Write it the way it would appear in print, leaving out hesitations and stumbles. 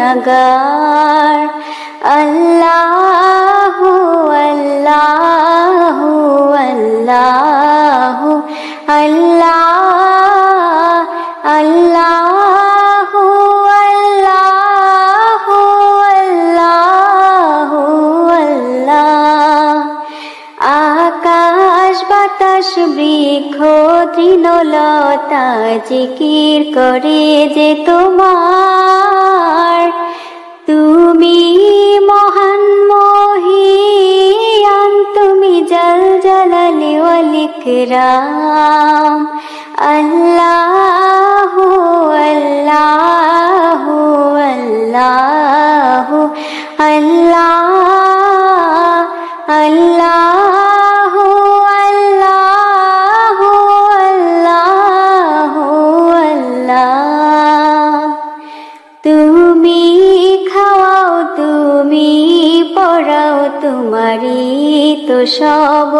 গুনাহগার। আল্লাহু আল্লাহু আল্লাহু আল্লাহ আল্লাহু আল্লাহু আল্লাহু আল্লাহ। আকাশ বাতাস বৃক্ষ তৃণলতা জিকির করে যে তোমার। তুমি মহান মহিয়ান, তুমি জাল জালালি ওয়াল ইকরাম। আল্লাহু আল্লাহু আল্লাহু আল্লাহ আল্লাহু আল্লাহু আল্লাহু আল্লাহ। তুমি খাওয়াও তুমি পড়াও, তোমারই তো সব